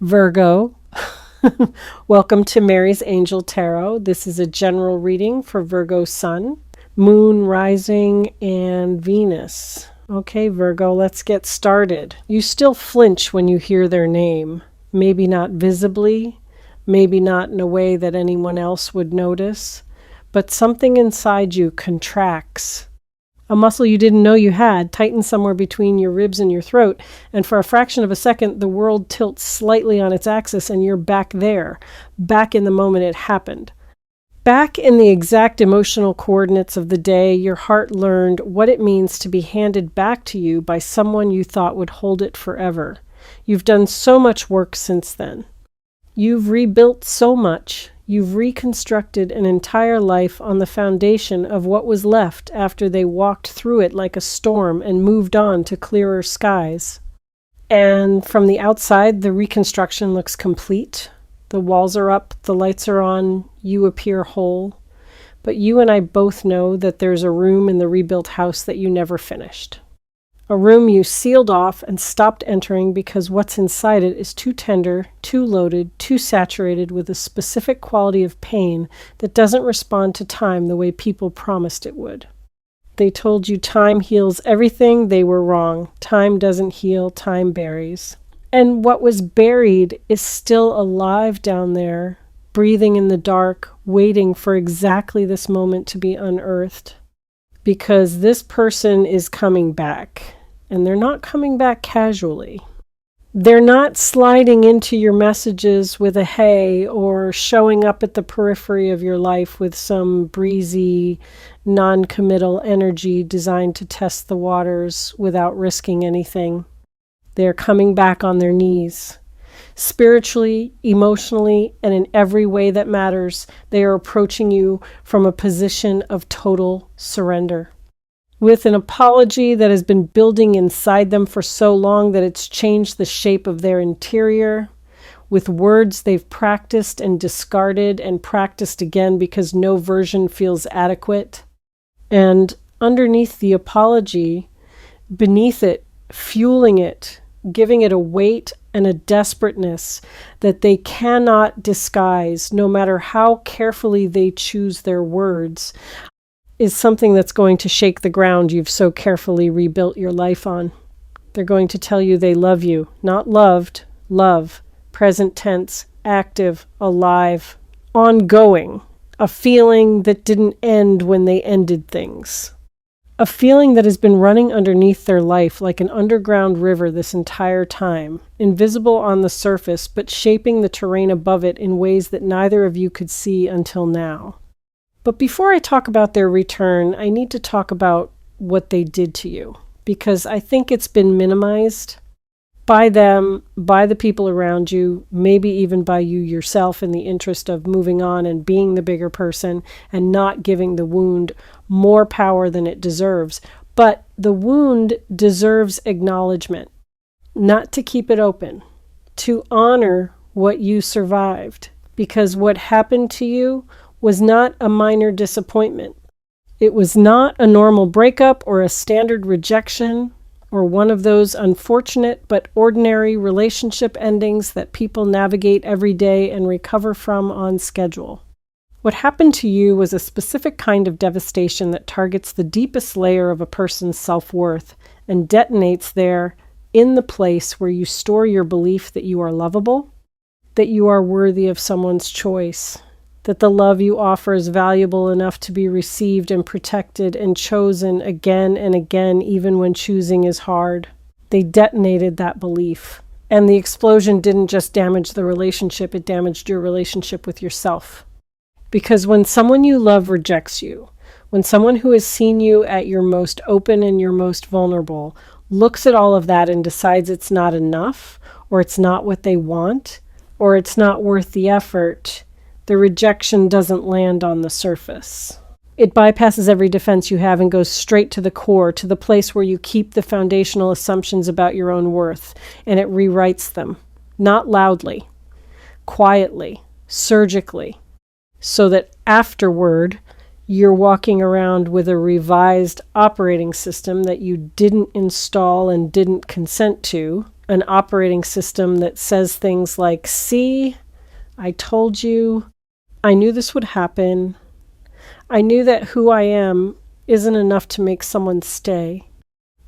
Virgo. Welcome to Mary's Angel Tarot. This is a general reading for Virgo Sun, Moon, Rising, and Venus. Okay, Virgo, let's get started. You still flinch when you hear their name. Maybe not visibly, maybe not in a way that anyone else would notice, but something inside you contracts. A muscle you didn't know you had tightens somewhere between your ribs and your throat, and for a fraction of a second, the world tilts slightly on its axis and you're back there, back in the moment it happened. Back in the exact emotional coordinates of the day, your heart learned what it means to be handed back to you by someone you thought would hold it forever. You've done so much work since then. You've rebuilt so much. You've reconstructed an entire life on the foundation of what was left after they walked through it like a storm and moved on to clearer skies. And from the outside, the reconstruction looks complete. The walls are up, the lights are on, you appear whole. But you and I both know that there's a room in the rebuilt house that you never finished. A room you sealed off and stopped entering because what's inside it is too tender, too loaded, too saturated with a specific quality of pain that doesn't respond to time the way people promised it would. They told you time heals everything. They were wrong. Time doesn't heal, time buries. And what was buried is still alive down there, breathing in the dark, waiting for exactly this moment to be unearthed. Because this person is coming back. And they're not coming back casually. They're not sliding into your messages with a hey or showing up at the periphery of your life with some breezy, non-committal energy designed to test the waters without risking anything. They're coming back on their knees. Spiritually, emotionally, and in every way that matters, they are approaching you from a position of total surrender. With an apology that has been building inside them for so long that it's changed the shape of their interior, with words they've practiced and discarded and practiced again because no version feels adequate. And underneath the apology, beneath it, fueling it, giving it a weight and a desperateness that they cannot disguise, no matter how carefully they choose their words, is something that's going to shake the ground you've so carefully rebuilt your life on. They're going to tell you they love you, not loved, love, present tense, active, alive, ongoing, a feeling that didn't end when they ended things. A feeling that has been running underneath their life like an underground river this entire time, invisible on the surface, but shaping the terrain above it in ways that neither of you could see until now. But before I talk about their return, I need to talk about what they did to you, because I think it's been minimized by them, by the people around you, maybe even by you yourself in the interest of moving on and being the bigger person and not giving the wound more power than it deserves. But the wound deserves acknowledgement, not to keep it open, to honor what you survived, because what happened to you was not a minor disappointment. It was not a normal breakup or a standard rejection or one of those unfortunate but ordinary relationship endings that people navigate every day and recover from on schedule. What happened to you was a specific kind of devastation that targets the deepest layer of a person's self-worth and detonates there in the place where you store your belief that you are lovable, that you are worthy of someone's choice, that the love you offer is valuable enough to be received and protected and chosen again and again, even when choosing is hard. They detonated that belief. And the explosion didn't just damage the relationship, it damaged your relationship with yourself. Because when someone you love rejects you, when someone who has seen you at your most open and your most vulnerable looks at all of that and decides it's not enough, or it's not what they want, or it's not worth the effort, the rejection doesn't land on the surface. It bypasses every defense you have and goes straight to the core, to the place where you keep the foundational assumptions about your own worth, and it rewrites them, not loudly, quietly, surgically, so that afterward you're walking around with a revised operating system that you didn't install and didn't consent to, an operating system that says things like, see, I told you, I knew this would happen. I knew that who I am isn't enough to make someone stay.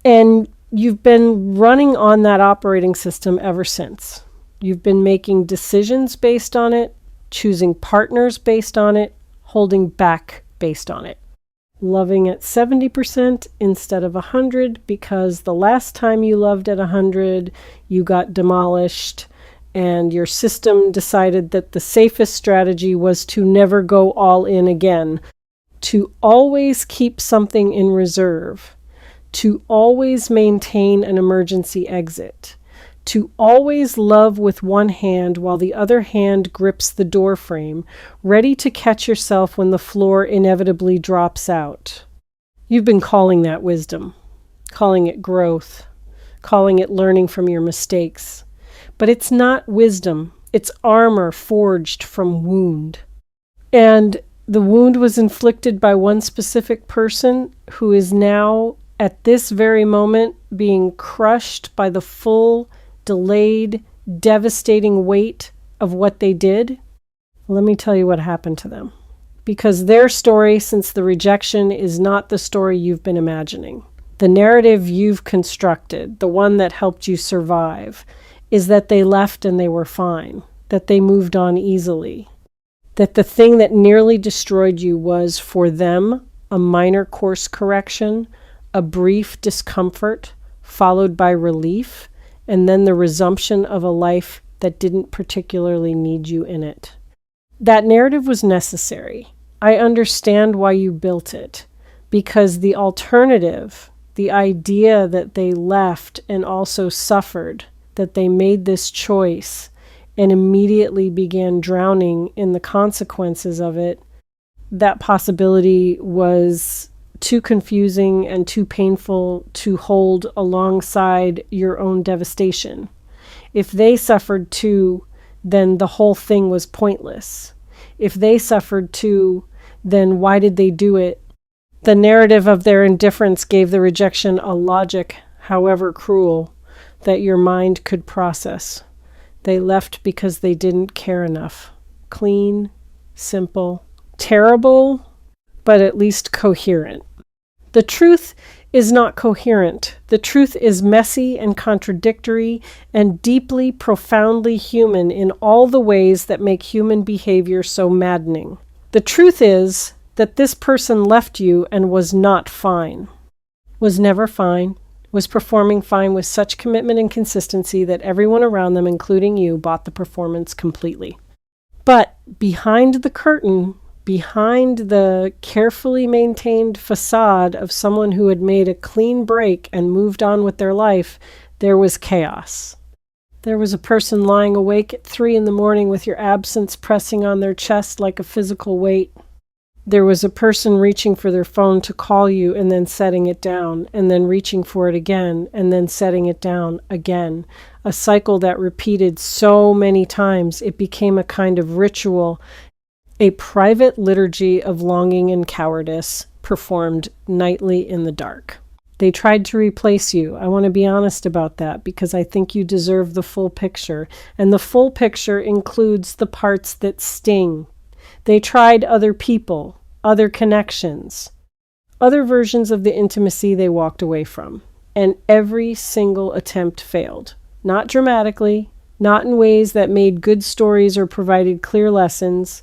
And you've been running on that operating system ever since. You've been making decisions based on it, choosing partners based on it, holding back based on it. Loving at 70% instead of 100 because the last time you loved at 100, you got demolished and your system decided that the safest strategy was to never go all in again, to always keep something in reserve, to always maintain an emergency exit, to always love with one hand while the other hand grips the door frame, ready to catch yourself when the floor inevitably drops out. You've been calling that wisdom, calling it growth, calling it learning from your mistakes. But it's not wisdom, it's armor forged from wound. And the wound was inflicted by one specific person who is now, at this very moment, being crushed by the full, delayed, devastating weight of what they did. Let me tell you what happened to them. Because their story since the rejection is not the story you've been imagining. The narrative you've constructed, the one that helped you survive, is that they left and they were fine, that they moved on easily, that the thing that nearly destroyed you was, for them, a minor course correction, a brief discomfort, followed by relief, and then the resumption of a life that didn't particularly need you in it. That narrative was necessary. I understand why you built it, because the alternative, the idea that they left and also suffered, that they made this choice and immediately began drowning in the consequences of it, that possibility was too confusing and too painful to hold alongside your own devastation. If they suffered too, then the whole thing was pointless. If they suffered too, then why did they do it? The narrative of their indifference gave the rejection a logic, however cruel, that your mind could process. They left because they didn't care enough. Clean, simple, terrible, but at least coherent. The truth is not coherent. The truth is messy and contradictory and deeply, profoundly human in all the ways that make human behavior so maddening. The truth is that this person left you and was not fine, was never fine, was performing fine with such commitment and consistency that everyone around them, including you, bought the performance completely. But behind the curtain, behind the carefully maintained facade of someone who had made a clean break and moved on with their life, there was chaos. There was a person lying awake at 3 a.m. with your absence pressing on their chest like a physical weight. There was a person reaching for their phone to call you and then setting it down, and then reaching for it again, and then setting it down again. A cycle that repeated so many times it became a kind of ritual, a private liturgy of longing and cowardice performed nightly in the dark. They tried to replace you. I want to be honest about that because I think you deserve the full picture. And the full picture includes the parts that sting. They tried other people, other connections, other versions of the intimacy they walked away from. And every single attempt failed. Not dramatically, not in ways that made good stories or provided clear lessons.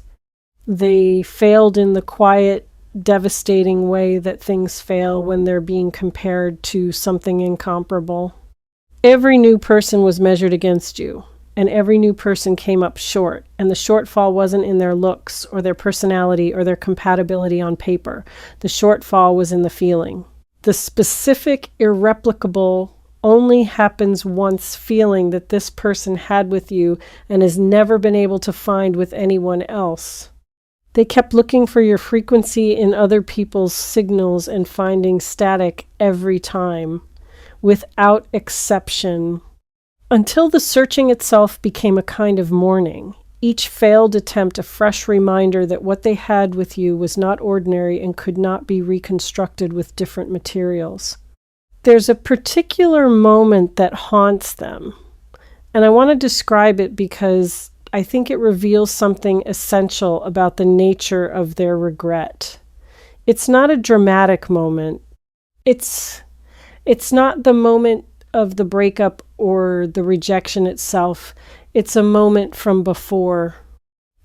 They failed in the quiet, devastating way that things fail when they're being compared to something incomparable. Every new person was measured against you, and every new person came up short, and the shortfall wasn't in their looks or their personality or their compatibility on paper. The shortfall was in the feeling. The specific, irreplicable, only happens once feeling that this person had with you and has never been able to find with anyone else. They kept looking for your frequency in other people's signals and finding static every time, without exception, until the searching itself became a kind of mourning. Each failed attempt a fresh reminder that what they had with you was not ordinary and could not be reconstructed with different materials. There's a particular moment that haunts them, And I want to describe it because I think it reveals something essential about the nature of their regret. It's not a dramatic moment. It's not the moment of the breakup or the rejection itself. It's a moment from before.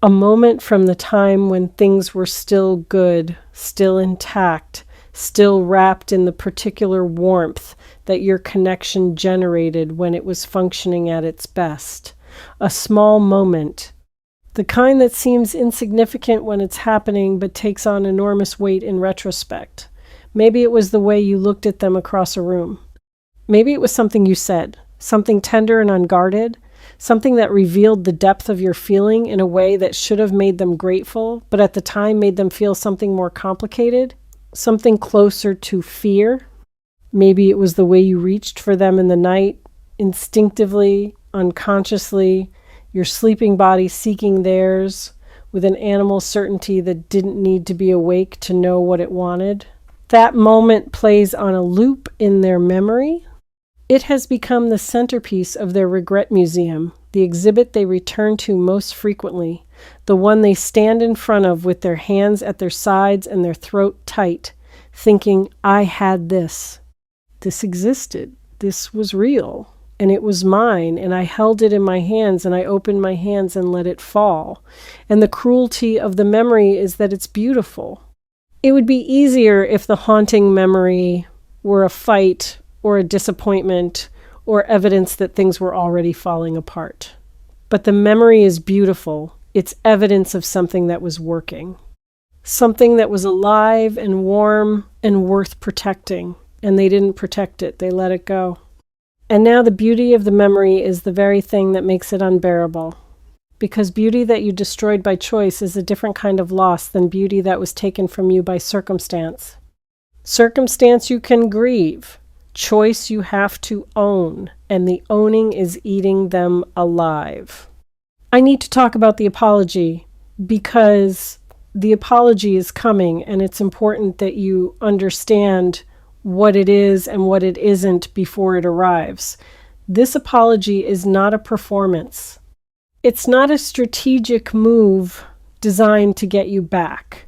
A moment from the time when things were still good, still intact, still wrapped in the particular warmth that your connection generated when it was functioning at its best. A small moment, the kind that seems insignificant when it's happening but takes on enormous weight in retrospect. Maybe it was the way you looked at them across a room. Maybe it was something you said, something tender and unguarded, something that revealed the depth of your feeling in a way that should have made them grateful, but at the time made them feel something more complicated, something closer to fear. Maybe it was the way you reached for them in the night, instinctively, unconsciously, your sleeping body seeking theirs, with an animal certainty that didn't need to be awake to know what it wanted. That moment plays on a loop in their memory. It has become the centerpiece of their regret museum, the exhibit they return to most frequently, the one they stand in front of with their hands at their sides and their throat tight, thinking, I had this. This existed. This was real. And it was mine, and I held it in my hands, and I opened my hands and let it fall. And the cruelty of the memory is that it's beautiful. It would be easier if the haunting memory were a fight or a disappointment or evidence that things were already falling apart. But the memory is beautiful. It's evidence of something that was working. Something that was alive and warm and worth protecting. And they didn't protect it. They let it go. And now the beauty of the memory is the very thing that makes it unbearable. Because beauty that you destroyed by choice is a different kind of loss than beauty that was taken from you by circumstance. Circumstance you can grieve. Choice you have to own. And the owning is eating them alive. I need to talk about the apology because the apology is coming, and it's important that you understand what it is and what it isn't before it arrives. This apology is not a performance. It's not a strategic move designed to get you back.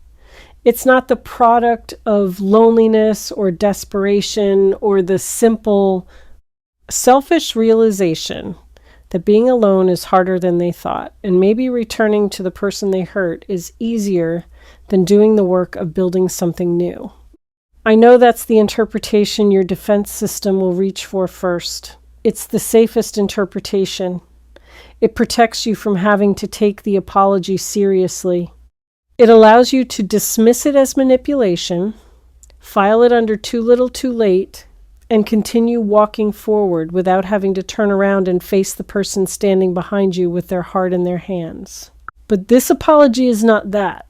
It's not the product of loneliness or desperation or the simple, selfish realization that being alone is harder than they thought, and maybe returning to the person they hurt is easier than doing the work of building something new. I know that's the interpretation your defense system will reach for first. It's the safest interpretation. It protects you from having to take the apology seriously. It allows you to dismiss it as manipulation, file it under too little too late, and continue walking forward without having to turn around and face the person standing behind you with their heart in their hands. But this apology is not that.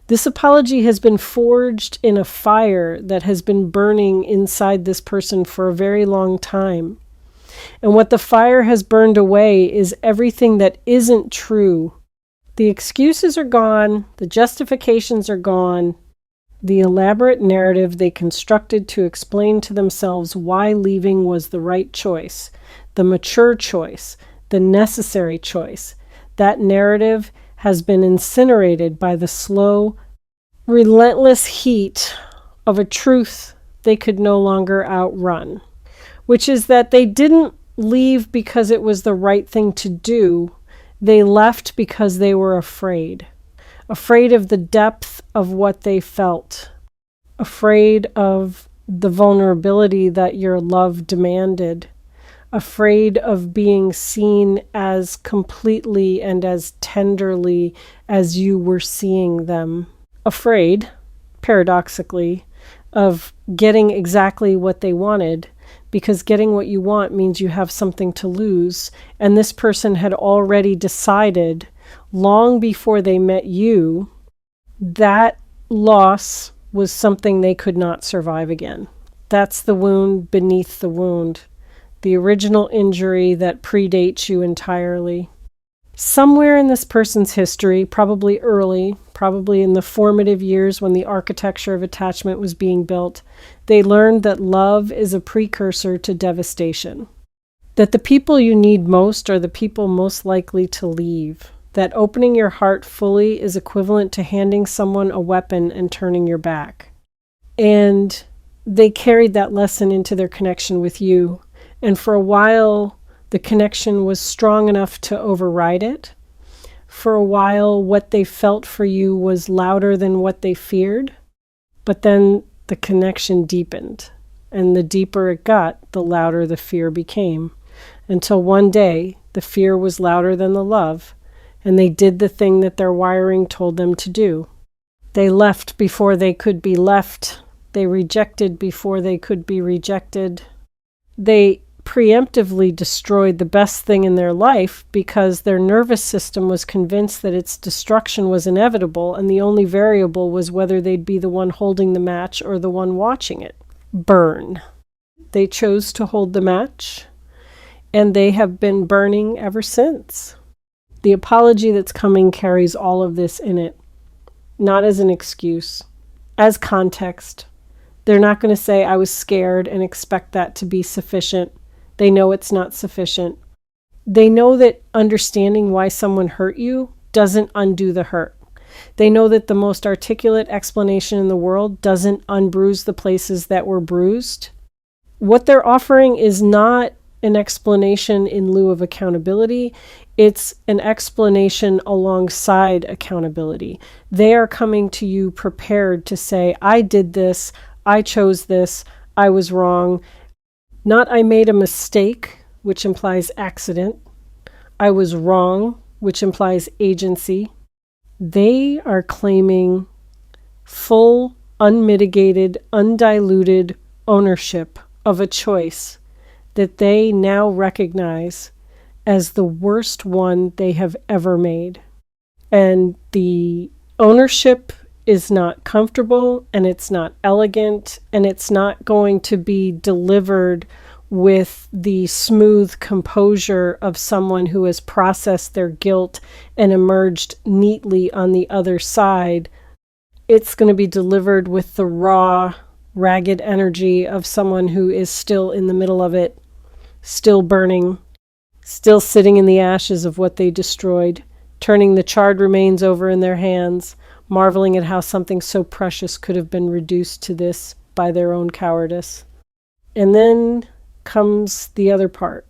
This apology has been forged in a fire that has been burning inside this person for a very long time. And what the fire has burned away is everything that isn't true. The excuses are gone, the justifications are gone, the elaborate narrative they constructed to explain to themselves why leaving was the right choice, the mature choice, the necessary choice. That narrative has been incinerated by the slow, relentless heat of a truth they could no longer outrun, which is that they didn't leave because it was the right thing to do. They left because they were afraid of the depth of what they felt, afraid of the vulnerability that your love demanded, afraid of being seen as completely and as tenderly as you were seeing them, afraid, paradoxically, of getting exactly what they wanted, because getting what you want means you have something to lose, and this person had already decided long before they met you that loss was something they could not survive again. That's the wound beneath the wound. The original injury that predates you entirely. Somewhere in this person's history, probably early, probably in the formative years when the architecture of attachment was being built, they learned that love is a precursor to devastation. That the people you need most are the people most likely to leave. That opening your heart fully is equivalent to handing someone a weapon and turning your back. And they carried that lesson into their connection with you. And for a while, the connection was strong enough to override it. For a while, what they felt for you was louder than what they feared. But then the connection deepened. And the deeper it got, the louder the fear became. Until one day, the fear was louder than the love, and they did the thing that their wiring told them to do. They left before they could be left. They rejected before they could be rejected. They preemptively destroyed the best thing in their life because their nervous system was convinced that its destruction was inevitable, and the only variable was whether they'd be the one holding the match or the one watching it burn. They chose to hold the match, and they have been burning ever since. The apology that's coming carries all of this in it, not as an excuse, as context. They're not going to say, I was scared, and expect that to be sufficient. They know it's not sufficient. They know that understanding why someone hurt you doesn't undo the hurt. They know that the most articulate explanation in the world doesn't unbruise the places that were bruised. What they're offering is not an explanation in lieu of accountability. It's an explanation alongside accountability. They are coming to you prepared to say, I did this, I chose this, I was wrong. Not I made a mistake, which implies accident. I was wrong, which implies agency. They are claiming full, unmitigated, undiluted ownership of a choice that they now recognize as the worst one they have ever made. And the ownership is not comfortable, and it's not elegant, and it's not going to be delivered with the smooth composure of someone who has processed their guilt and emerged neatly on the other side. It's going to be delivered with the raw, ragged energy of someone who is still in the middle of it, still burning, still sitting in the ashes of what they destroyed, turning the charred remains over in their hands, marveling at how something so precious could have been reduced to this by their own cowardice. And then comes the other part.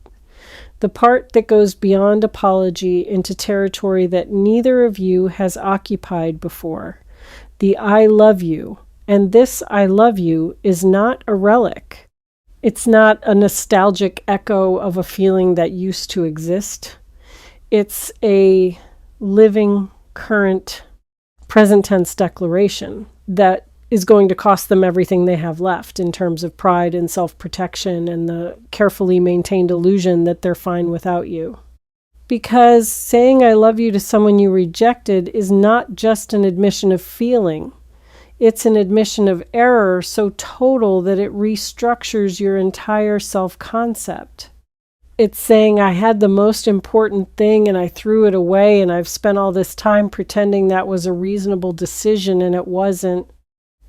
The part that goes beyond apology into territory that neither of you has occupied before. The I love you. And this I love you is not a relic. It's not a nostalgic echo of a feeling that used to exist. It's a living, current, present tense declaration that is going to cost them everything they have left in terms of pride and self-protection and the carefully maintained illusion that they're fine without you. Because saying I love you to someone you rejected is not just an admission of feeling. It's an admission of error so total that it restructures your entire self-concept. It's saying I had the most important thing and I threw it away, and I've spent all this time pretending that was a reasonable decision, and it wasn't.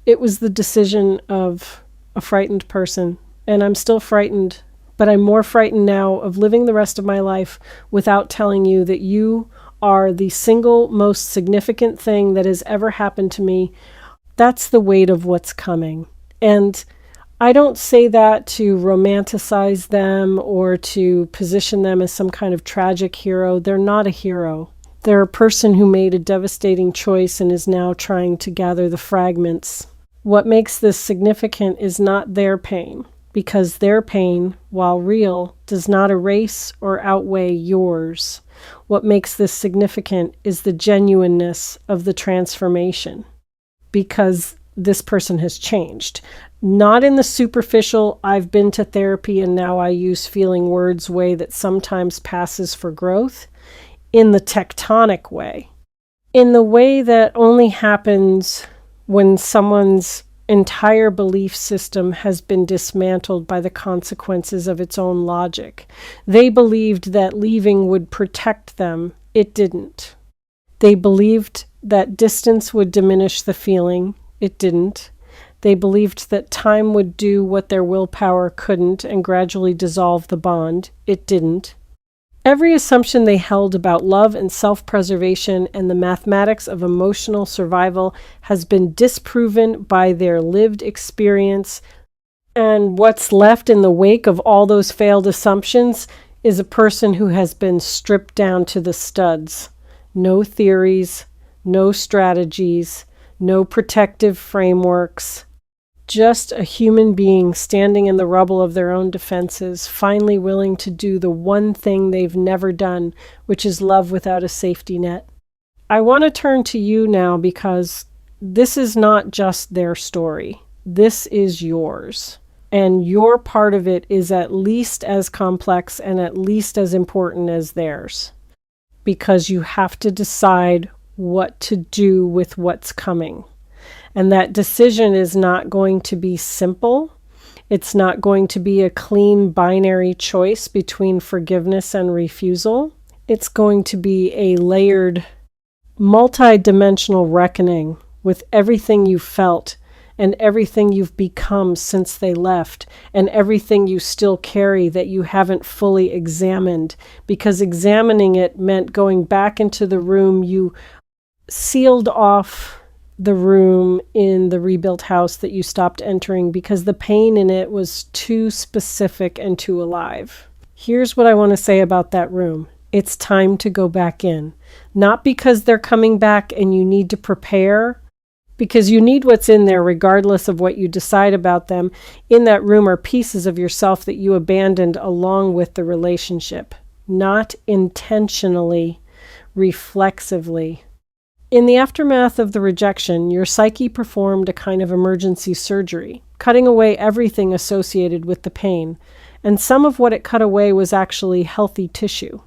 It was the decision of a frightened person, and I'm still frightened, but I'm more frightened now of living the rest of my life without telling you that you are the single most significant thing that has ever happened to me. That's the weight of what's coming. And I don't say that to romanticize them or to position them as some kind of tragic hero. They're not a hero. They're a person who made a devastating choice and is now trying to gather the fragments. What makes this significant is not their pain, because their pain, while real, does not erase or outweigh yours. What makes this significant is the genuineness of the transformation, because this person has changed. Not in the superficial, I've been to therapy and now I use feeling words way that sometimes passes for growth. In the tectonic way. In the way that only happens when someone's entire belief system has been dismantled by the consequences of its own logic. They believed that leaving would protect them. It didn't. They believed that distance would diminish the feeling. It didn't. They believed that time would do what their willpower couldn't and gradually dissolve the bond. It didn't. Every assumption they held about love and self-preservation and the mathematics of emotional survival has been disproven by their lived experience. And what's left in the wake of all those failed assumptions is a person who has been stripped down to the studs. No theories, no strategies, no protective frameworks. Just a human being standing in the rubble of their own defenses, finally willing to do the one thing they've never done, which is love without a safety net. I want to turn to you now because this is not just their story. This is yours. And your part of it is at least as complex and at least as important as theirs. Because you have to decide what to do with what's coming. And that decision is not going to be simple. It's not going to be a clean binary choice between forgiveness and refusal. It's going to be a layered, multi-dimensional reckoning with everything you felt and everything you've become since they left and everything you still carry that you haven't fully examined, because examining it meant going back into the room you sealed off, the room in the rebuilt house that you stopped entering because the pain in it was too specific and too alive. Here's what I want to say about that room. It's time to go back in. Not because they're coming back and you need to prepare, because you need what's in there regardless of what you decide about them. In that room are pieces of yourself that you abandoned along with the relationship. Not intentionally, reflexively. In the aftermath of the rejection, your psyche performed a kind of emergency surgery, cutting away everything associated with the pain, and some of what it cut away was actually healthy tissue.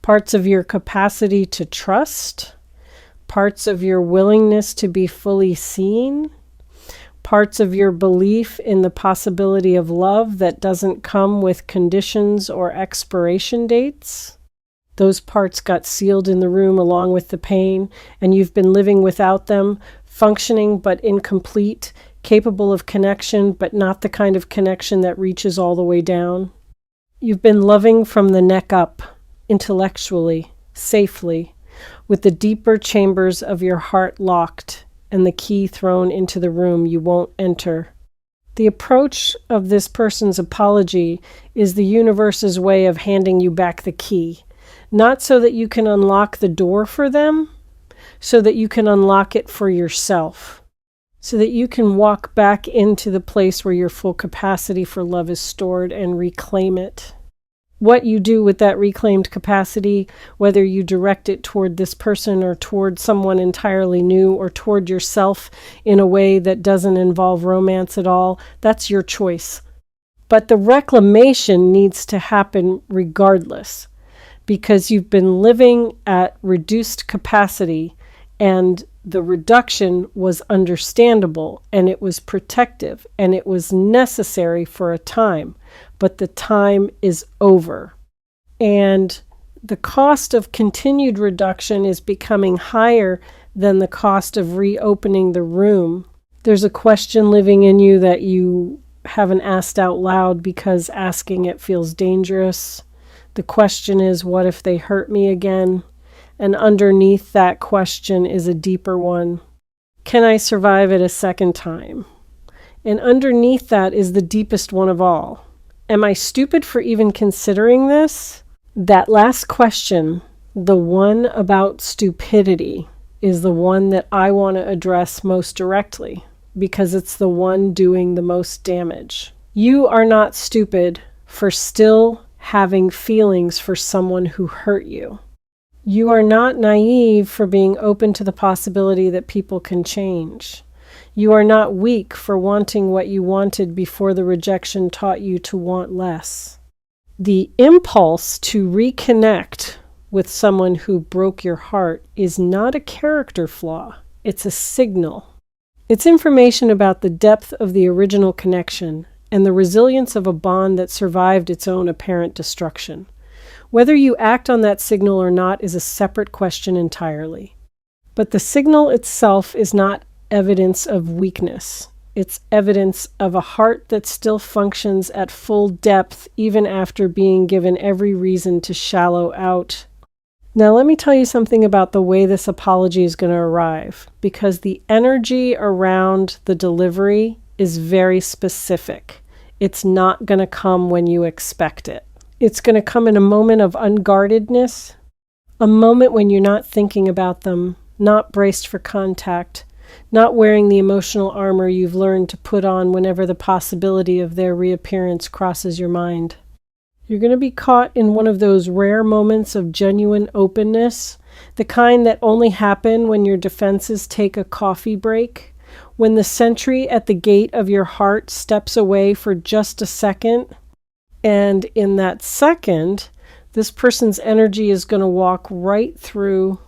Parts of your capacity to trust, parts of your willingness to be fully seen, parts of your belief in the possibility of love that doesn't come with conditions or expiration dates. Those parts got sealed in the room along with the pain, and you've been living without them, functioning but incomplete, capable of connection but not the kind of connection that reaches all the way down. You've been loving from the neck up, intellectually, safely, with the deeper chambers of your heart locked and the key thrown into the room you won't enter. The approach of this person's apology is the universe's way of handing you back the key. Not so that you can unlock the door for them, so that you can unlock it for yourself. So that you can walk back into the place where your full capacity for love is stored and reclaim it. What you do with that reclaimed capacity, whether you direct it toward this person or toward someone entirely new or toward yourself in a way that doesn't involve romance at all, that's your choice. But the reclamation needs to happen regardless. Because you've been living at reduced capacity and the reduction was understandable and it was protective and it was necessary for a time, but the time is over. And the cost of continued reduction is becoming higher than the cost of reopening the room. There's a question living in you that you haven't asked out loud because asking it feels dangerous. The question is, what if they hurt me again? And underneath that question is a deeper one. Can I survive it a second time? And underneath that is the deepest one of all. Am I stupid for even considering this? That last question, the one about stupidity, is the one that I want to address most directly, because it's the one doing the most damage. You are not stupid for still having feelings for someone who hurt you. You are not naive for being open to the possibility that people can change. You are not weak for wanting what you wanted before the rejection taught you to want less. The impulse to reconnect with someone who broke your heart is not a character flaw. It's a signal. It's information about the depth of the original connection and the resilience of a bond that survived its own apparent destruction. Whether you act on that signal or not is a separate question entirely. But the signal itself is not evidence of weakness. It's evidence of a heart that still functions at full depth even after being given every reason to shallow out. Now let me tell you something about the way this apology is going to arrive, because the energy around the delivery is very specific. It's not going to come when you expect it. It's going to come in a moment of unguardedness, a moment when you're not thinking about them, not braced for contact, not wearing the emotional armor you've learned to put on whenever the possibility of their reappearance crosses your mind. You're going to be caught in one of those rare moments of genuine openness, the kind that only happen when your defenses take a coffee break, when the sentry at the gate of your heart steps away for just a second, and in that second, this person's energy is going to walk right through.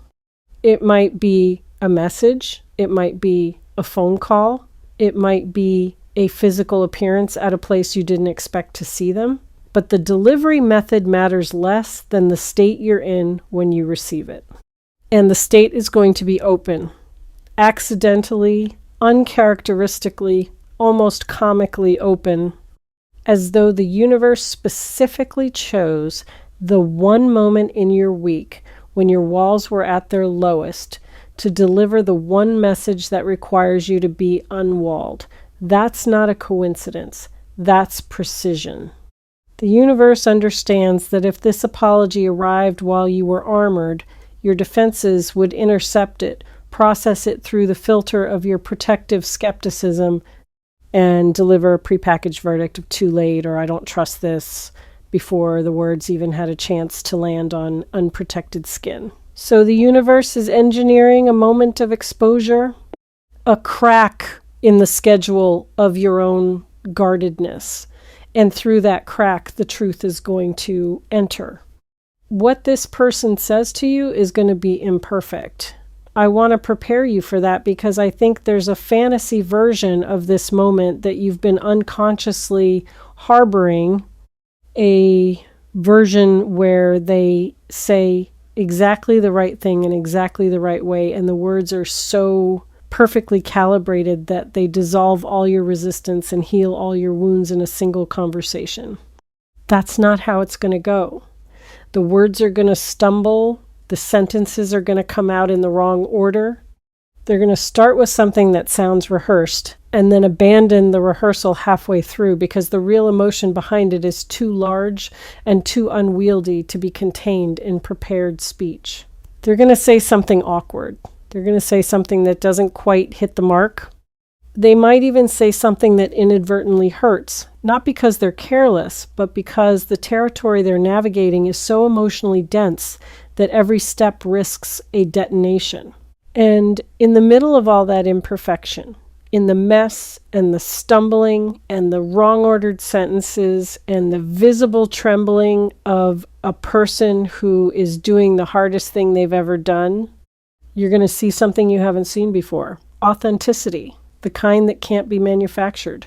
It might be a message, it might be a phone call, it might be a physical appearance at a place you didn't expect to see them. But the delivery method matters less than the state you're in when you receive it. And the state is going to be open, accidentally, uncharacteristically, almost comically open, as though the universe specifically chose the one moment in your week when your walls were at their lowest to deliver the one message that requires you to be unwalled. That's not a coincidence. That's precision. The universe understands that if this apology arrived while you were armored, your defenses would intercept it, process it through the filter of your protective skepticism, and deliver a prepackaged verdict of too late or I don't trust this before the words even had a chance to land on unprotected skin. So the universe is engineering a moment of exposure, a crack in the schedule of your own guardedness. And through that crack, the truth is going to enter. What this person says to you is going to be imperfect. I want to prepare you for that because I think there's a fantasy version of this moment that you've been unconsciously harboring, a version where they say exactly the right thing in exactly the right way, and the words are so perfectly calibrated that they dissolve all your resistance and heal all your wounds in a single conversation. That's not how it's going to go. The words are going to stumble. The sentences are going to come out in the wrong order. They're going to start with something that sounds rehearsed and then abandon the rehearsal halfway through because the real emotion behind it is too large and too unwieldy to be contained in prepared speech. They're going to say something awkward. They're going to say something that doesn't quite hit the mark. They might even say something that inadvertently hurts, not because they're careless, but because the territory they're navigating is so emotionally dense that every step risks a detonation. And in the middle of all that imperfection, in the mess and the stumbling and the wrong-ordered sentences and the visible trembling of a person who is doing the hardest thing they've ever done, you're going to see something you haven't seen before. Authenticity, the kind that can't be manufactured.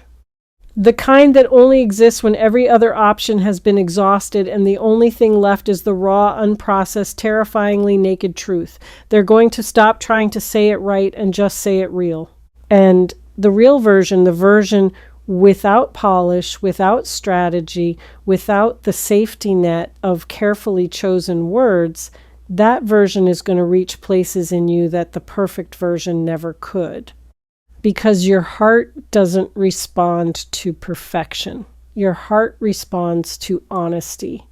The kind that only exists when every other option has been exhausted and the only thing left is the raw, unprocessed, terrifyingly naked truth. They're going to stop trying to say it right and just say it real. And the real version, the version without polish, without strategy, without the safety net of carefully chosen words, that version is going to reach places in you that the perfect version never could. Because your heart doesn't respond to perfection. Your heart responds to honesty.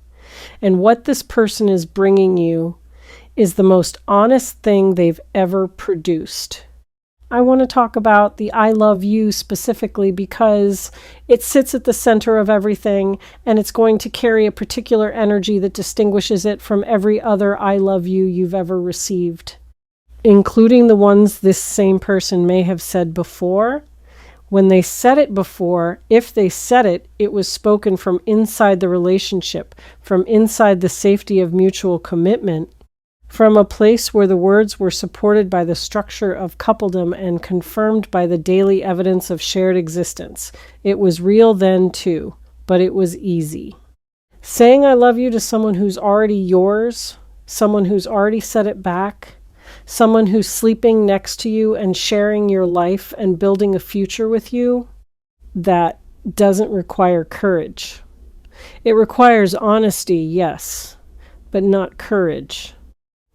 And what this person is bringing you is the most honest thing they've ever produced. I want to talk about the I love you specifically because it sits at the center of everything and it's going to carry a particular energy that distinguishes it from every other I love you you've ever received, including the ones this same person may have said before. When they said it before, if they said it, it was spoken from inside the relationship, from inside the safety of mutual commitment, from a place where the words were supported by the structure of coupledom and confirmed by the daily evidence of shared existence. It was real then too, but it was easy. Saying I love you to someone who's already yours, someone who's already said it back, someone who's sleeping next to you and sharing your life and building a future with you, that doesn't require courage. It requires honesty, yes, but not courage.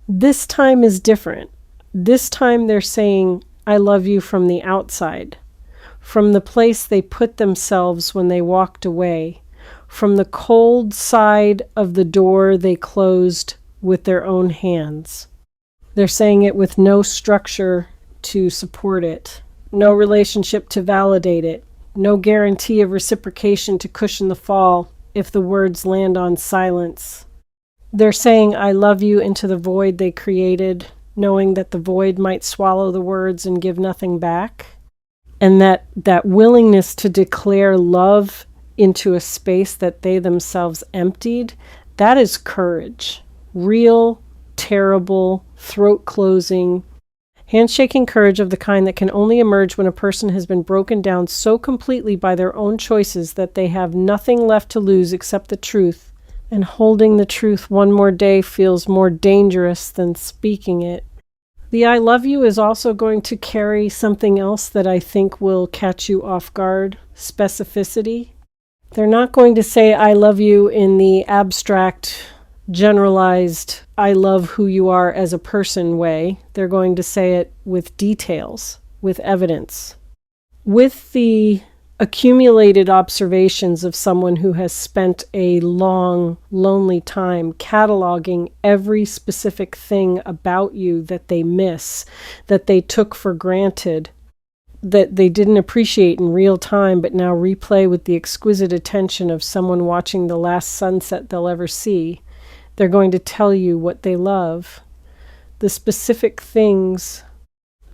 This time is different. This time they're saying, I love you from the outside, from the place they put themselves when they walked away, from the cold side of the door they closed with their own hands. They're saying it with no structure to support it, no relationship to validate it, no guarantee of reciprocation to cushion the fall if the words land on silence. They're saying, I love you into the void they created, knowing that the void might swallow the words and give nothing back. And that willingness to declare love into a space that they themselves emptied, that is courage. Real, terrible, throat-closing, handshaking courage of the kind that can only emerge when a person has been broken down so completely by their own choices that they have nothing left to lose except the truth. And holding the truth one more day feels more dangerous than speaking it. The I love you is also going to carry something else that I think will catch you off guard: specificity. They're not going to say I love you in the abstract, generalized, I love who you are as a person way. They're going to say it with details, with evidence, with the accumulated observations of someone who has spent a long, lonely time cataloging every specific thing about you that they miss, that they took for granted, that they didn't appreciate in real time, but now replay with the exquisite attention of someone watching the last sunset they'll ever see. They're going to tell you what they love, the specific things,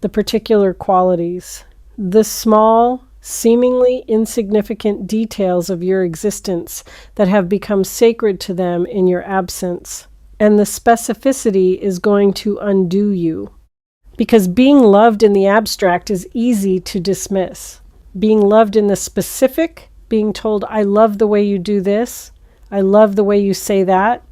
the particular qualities, the small, seemingly insignificant details of your existence that have become sacred to them in your absence. And the specificity is going to undo you. Because being loved in the abstract is easy to dismiss. Being loved in the specific, being told, I love the way you do this, I love the way you say that,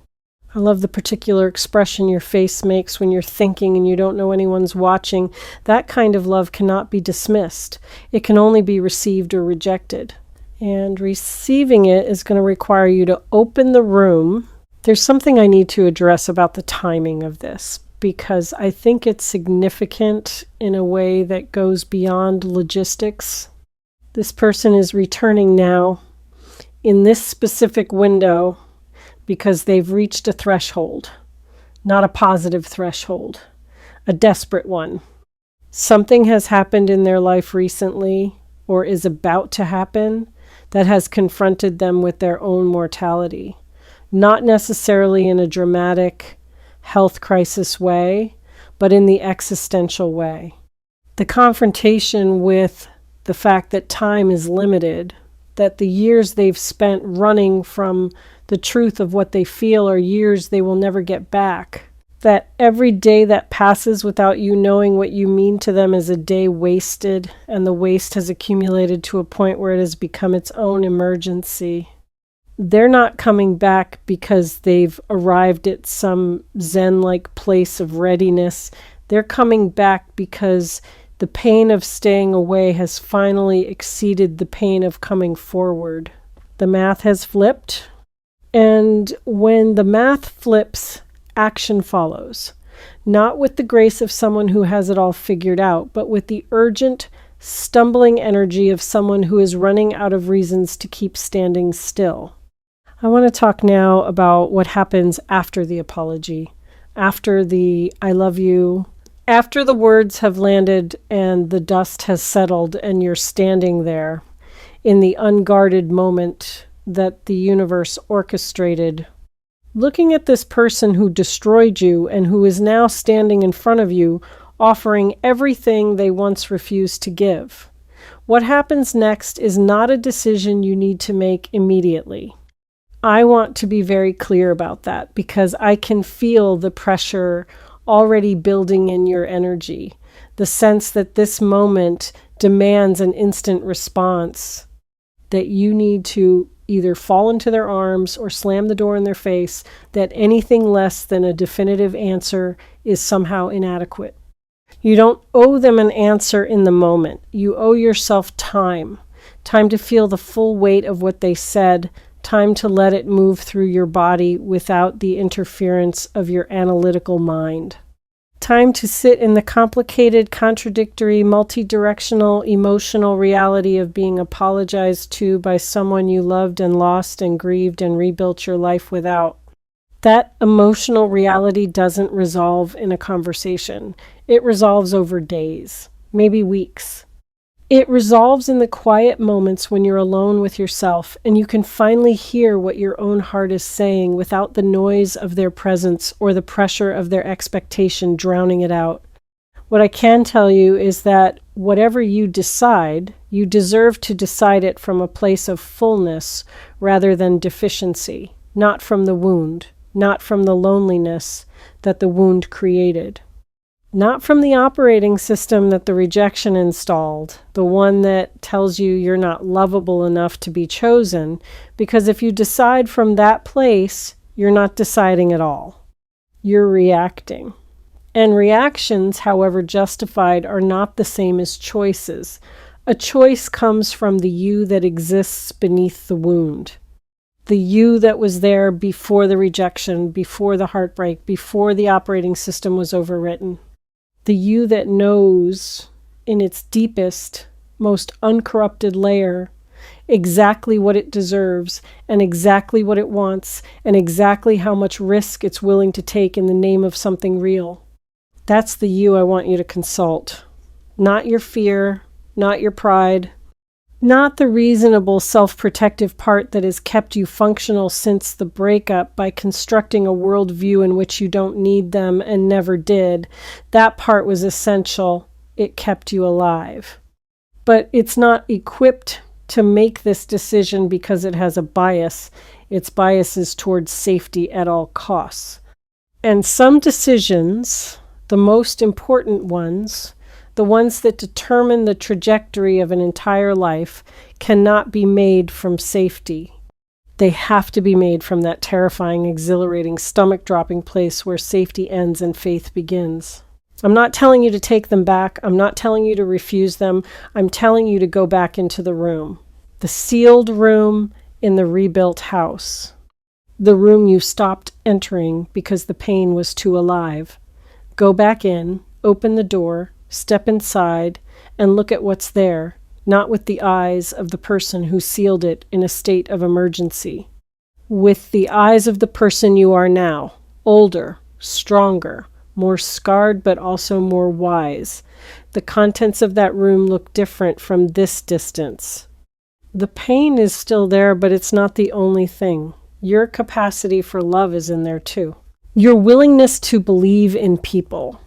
I love the particular expression your face makes when you're thinking and you don't know anyone's watching. That kind of love cannot be dismissed. It can only be received or rejected. And receiving it is going to require you to open the room. There's something I need to address about the timing of this, because I think it's significant in a way that goes beyond logistics. This person is returning now in this specific window because they've reached a threshold, not a positive threshold, a desperate one. Something has happened in their life recently, or is about to happen, that has confronted them with their own mortality. Not necessarily in a dramatic health crisis way, but in the existential way. The confrontation with the fact that time is limited, that the years they've spent running from the truth of what they feel are years they will never get back. That every day that passes without you knowing what you mean to them is a day wasted, and the waste has accumulated to a point where it has become its own emergency. They're not coming back because they've arrived at some Zen-like place of readiness. They're coming back because the pain of staying away has finally exceeded the pain of coming forward. The math has flipped. And when the math flips, action follows. Not with the grace of someone who has it all figured out, but with the urgent, stumbling energy of someone who is running out of reasons to keep standing still. I want to talk now about what happens after the apology, after the I love you, after the words have landed and the dust has settled and you're standing there in the unguarded moment that the universe orchestrated, looking at this person who destroyed you and who is now standing in front of you, offering everything they once refused to give. What happens next is not a decision you need to make immediately. I want to be very clear about that because I can feel the pressure already building in your energy, the sense that this moment demands an instant response, that you need to either fall into their arms or slam the door in their face that anything less than a definitive answer is somehow inadequate. You don't owe them an answer in the moment. You owe yourself time. Time to feel the full weight of what they said. Time to let it move through your body without the interference of your analytical mind. Time to sit in the complicated, contradictory, multi-directional, emotional reality of being apologized to by someone you loved and lost and grieved and rebuilt your life without. That emotional reality doesn't resolve in a conversation. It resolves over days, maybe weeks. It resolves in the quiet moments when you're alone with yourself and you can finally hear what your own heart is saying without the noise of their presence or the pressure of their expectation drowning it out. What I can tell you is that whatever you decide, you deserve to decide it from a place of fullness rather than deficiency, not from the wound, not from the loneliness that the wound created. Not from the operating system that the rejection installed, the one that tells you you're not lovable enough to be chosen, because if you decide from that place, you're not deciding at all. You're reacting. And reactions, however justified, are not the same as choices. A choice comes from the you that exists beneath the wound. The you that was there before the rejection, before the heartbreak, before the operating system was overwritten. The you that knows in its deepest, most uncorrupted layer exactly what it deserves and exactly what it wants and exactly how much risk it's willing to take in the name of something real. That's the you I want you to consult. Not your fear, not your pride, not the reasonable self-protective part that has kept you functional since the breakup by constructing a worldview in which you don't need them and never did. That part was essential. It kept you alive. But it's not equipped to make this decision because it has a bias. Its bias is towards safety at all costs. And some decisions, the most important ones, the ones that determine the trajectory of an entire life, cannot be made from safety. They have to be made from that terrifying, exhilarating, stomach-dropping place where safety ends and faith begins. I'm not telling you to take them back. I'm not telling you to refuse them. I'm telling you to go back into the room. The sealed room in the rebuilt house. The room you stopped entering because the pain was too alive. Go back in, open the door, step inside, and look at what's there, not with the eyes of the person who sealed it in a state of emergency. With the eyes of the person you are now, older, stronger, more scarred but also more wise. The contents of that room look different from this distance. The pain is still there, but it's not the only thing. Your capacity for love is in there too. Your willingness to believe in people.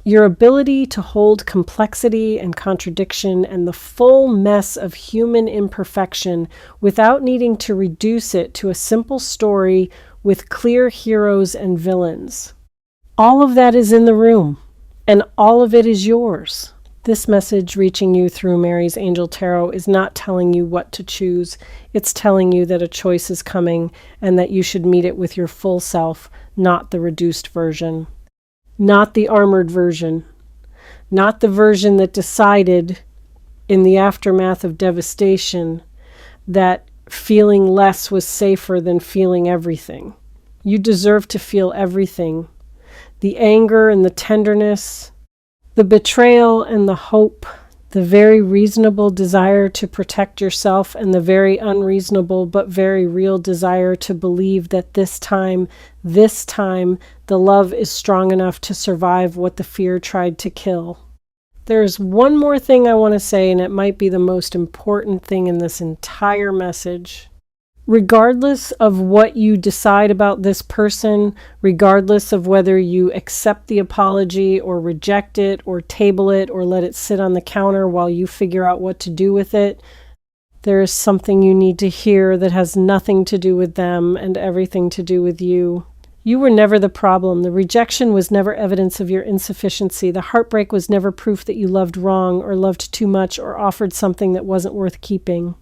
Your ability to hold complexity and contradiction and the full mess of human imperfection without needing to reduce it to a simple story with clear heroes and villains. All of that is in the room, and all of it is yours. This message reaching you through Mary's Angel Tarot is not telling you what to choose. It's telling you that a choice is coming and that you should meet it with your full self, not the reduced version. Not the armored version, not the version that decided in the aftermath of devastation that feeling less was safer than feeling everything. You deserve to feel everything. The anger and the tenderness, the betrayal and the hope, the very reasonable desire to protect yourself and the very unreasonable but very real desire to believe that this time, the love is strong enough to survive what the fear tried to kill. There's one more thing I want to say, and it might be the most important thing in this entire message. Regardless of what you decide about this person, regardless of whether you accept the apology or reject it or table it or let it sit on the counter while you figure out what to do with it, there is something you need to hear that has nothing to do with them and everything to do with you. You were never the problem. The rejection was never evidence of your insufficiency. The heartbreak was never proof that you loved wrong or loved too much or offered something that wasn't worth keeping.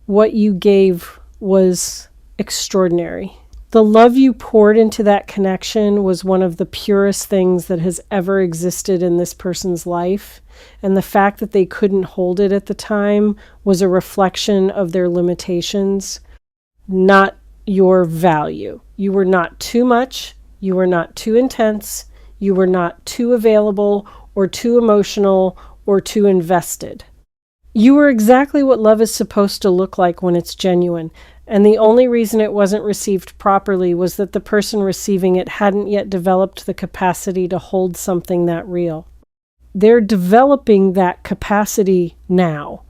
What you gave was extraordinary. The love you poured into that connection was one of the purest things that has ever existed in this person's life. And the fact that they couldn't hold it at the time was a reflection of their limitations, not your value. You were not too much. You were not too intense. You were not too available or too emotional or too invested. You were exactly what love is supposed to look like when it's genuine. And the only reason it wasn't received properly was that the person receiving it hadn't yet developed the capacity to hold something that real. They're developing that capacity now,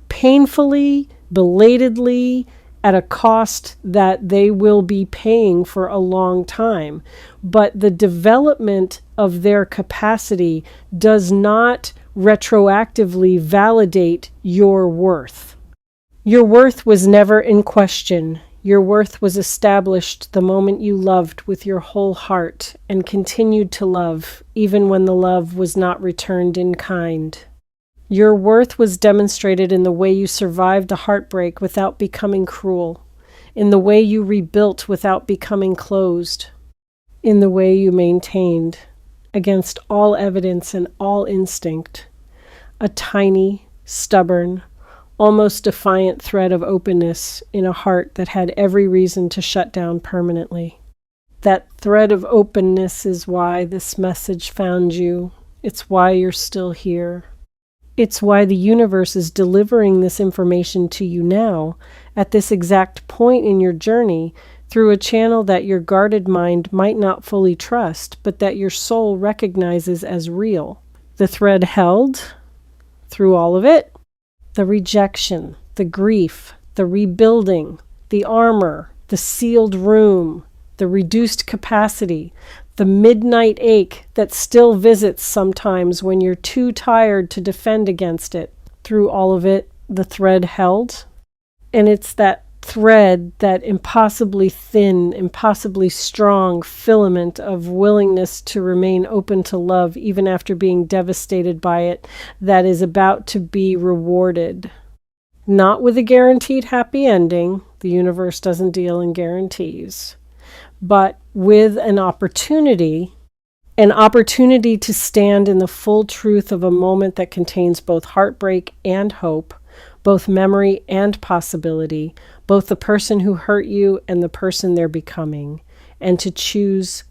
painfully, belatedly, at a cost that they will be paying for a long time. But the development of their capacity does not retroactively validate your worth. Your worth was never in question. Your worth was established the moment you loved with your whole heart and continued to love, even when the love was not returned in kind. Your worth was demonstrated in the way you survived a heartbreak without becoming cruel, in the way you rebuilt without becoming closed, in the way you maintained, against all evidence and all instinct, a tiny, stubborn, almost defiant thread of openness in a heart that had every reason to shut down permanently. That thread of openness is why this message found you. It's why you're still here. It's why the universe is delivering this information to you now, at this exact point in your journey, through a channel that your guarded mind might not fully trust, but that your soul recognizes as real. The thread held through all of it, the rejection, the grief, the rebuilding, the armor, the sealed room, the reduced capacity, the midnight ache that still visits sometimes when you're too tired to defend against it. Through all of it, the thread held. And it's that thread, that impossibly thin, impossibly strong filament of willingness to remain open to love even after being devastated by it, that is about to be rewarded. Not with a guaranteed happy ending. The universe doesn't deal in guarantees. But with an opportunity to stand in the full truth of a moment that contains both heartbreak and hope, both memory and possibility, both the person who hurt you and the person they're becoming, and to choose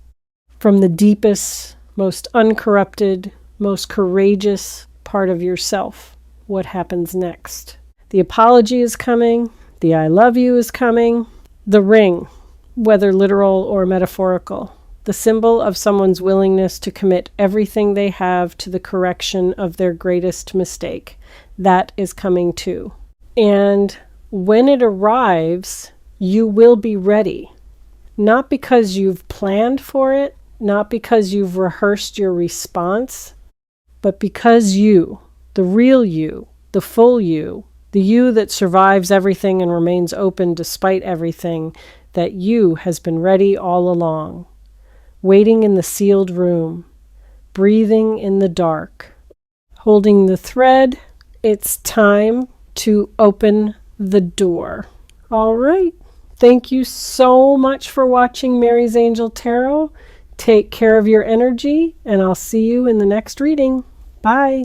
from the deepest, most uncorrupted, most courageous part of yourself what happens next. The apology is coming. The I love you is coming. The ring, whether literal or metaphorical, the symbol of someone's willingness to commit everything they have to the correction of their greatest mistake. That is coming too. And when it arrives, you will be ready. Not because you've planned for it, not because you've rehearsed your response, but because you, the real you, the full you, the you that survives everything and remains open despite everything, that you has been ready all along, waiting in the sealed room, breathing in the dark, holding the thread. It's time to open the door. All right. Thank you so much for watching Mary's Angel Tarot. Take care of your energy, and I'll see you in the next reading. Bye.